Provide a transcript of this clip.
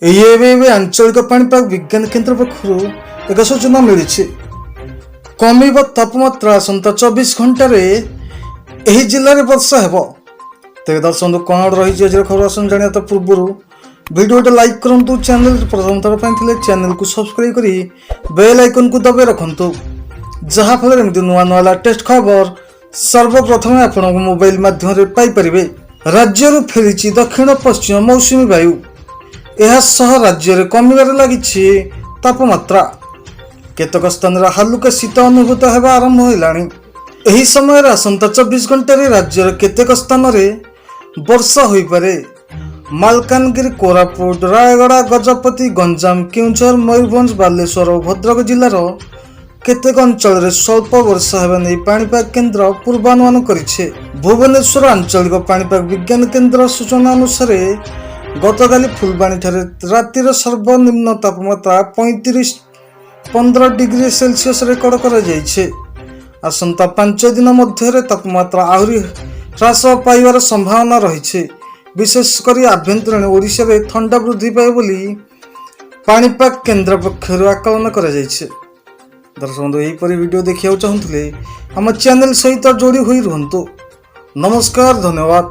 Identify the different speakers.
Speaker 1: ଏବେ ଆଞ୍ଚଳିକ ପାଣିପାଗ ବିଜ୍ଞାନ କେନ୍ଦ୍ର ପକ୍ଷରୁ ଏକ ସୂଚନା ମିଳିଛି। କମିବ ତାପମାତ୍ରା ଆସନ୍ତା 24 ଘଣ୍ଟାରେ ଏହି ଜିଲ୍ଲାରେ ବର୍ଷା ହେବ। ତେବେ ଦର୍ଶନ୍ତୁ କ'ଣ ରହିଛି ଆଜିର ଖବର। ଆସନ୍ତୁ ଜାଣିବା ତା ପୂର୍ବରୁ ଭିଡ଼ିଓଟି ଲାଇକ୍ କରନ୍ତୁ। ଚ୍ୟାନେଲ ପ୍ରଥମ ଥର ପାଇଁ ଥିଲେ ଚ୍ୟାନେଲକୁ ସବସ୍କ୍ରାଇବ୍ କରି ବେଲ୍ ଆଇକନ୍କୁ ଦବାଇ ରଖନ୍ତୁ, ଯାହାଫଳରେ ଏମିତି ନୂଆ ନୂଆ ଲାଟେଷ୍ଟ ଖବର ସର୍ବପ୍ରଥମେ ଆପଣଙ୍କ ମୋବାଇଲ ମାଧ୍ୟମରେ ପାଇପାରିବେ। ରାଜ୍ୟରୁ ଫେରିଛି ଦକ୍ଷିଣ ପଶ୍ଚିମ ମୌସୁମୀ ବାୟୁ। ଏହା ସହ ରାଜ୍ୟରେ କମିବାରେ ଲାଗିଛି ତାପମାତ୍ରା। କେତେକ ସ୍ଥାନରେ ହାଲୁକା ଶୀତ ଅନୁଭୂତ ହେବା ଆରମ୍ଭ ହେଲାଣି। ଏହି ସମୟରେ ଆସନ୍ତା 24 ଘଣ୍ଟାରେ ରାଜ୍ୟର କେତେକ ସ୍ଥାନରେ ବର୍ଷା ହୋଇପାରେ। ମାଲକାନଗିରି, କୋରାପୁଟ, ରାୟଗଡ଼ା, ଗଜପତି, ଗଞ୍ଜାମ, କେଉଁଝର, ମୟୂରଭଞ୍ଜ, ବାଲେଶ୍ୱର ଓ ଭଦ୍ରକ ଜିଲ୍ଲାର କେତେକ ଅଞ୍ଚଳରେ ସ୍ୱଳ୍ପ ବର୍ଷା ହେବା ନେଇ ପାଣିପାଗ କେନ୍ଦ୍ର ପୂର୍ବାନୁମାନ କରିଛି। ଭୁବନେଶ୍ୱର ଆଞ୍ଚଳିକ ପାଣିପାଗ ବିଜ୍ଞାନ କେନ୍ଦ୍ର ସୂଚନା ଅନୁସାରେ ଗତକାଲି ଫୁଲବାଣୀଠାରେ ରାତିର ସର୍ବନିମ୍ନ ତାପମାତ୍ରା 15 ଡିଗ୍ରୀ ସେଲସିୟସ୍ ରେକର୍ଡ କରାଯାଇଛି। ଆସନ୍ତା 5 ଦିନ ମଧ୍ୟରେ ତାପମାତ୍ରା ଆହୁରି ହ୍ରାସ ପାଇବାର ସମ୍ଭାବନା ରହିଛି। ବିଶେଷ କରି ଆଭ୍ୟନ୍ତରୀଣ ଓଡ଼ିଶାରେ ଥଣ୍ଡା ବୃଦ୍ଧି ପାଇବ ବୋଲି ପାଣିପାଗ କେନ୍ଦ୍ର ପକ୍ଷରୁ ଆକଳନ କରାଯାଇଛି। ଦର୍ଶକ ବନ୍ଧୁ, ଏହିପରି ଭିଡ଼ିଓ ଦେଖିବାକୁ ଚାହୁଁଥିଲେ ଆମ ଚ୍ୟାନେଲ ସହିତ ଯୋଡ଼ି ହୋଇ ରୁହନ୍ତୁ। ନମସ୍କାର, ଧନ୍ୟବାଦ।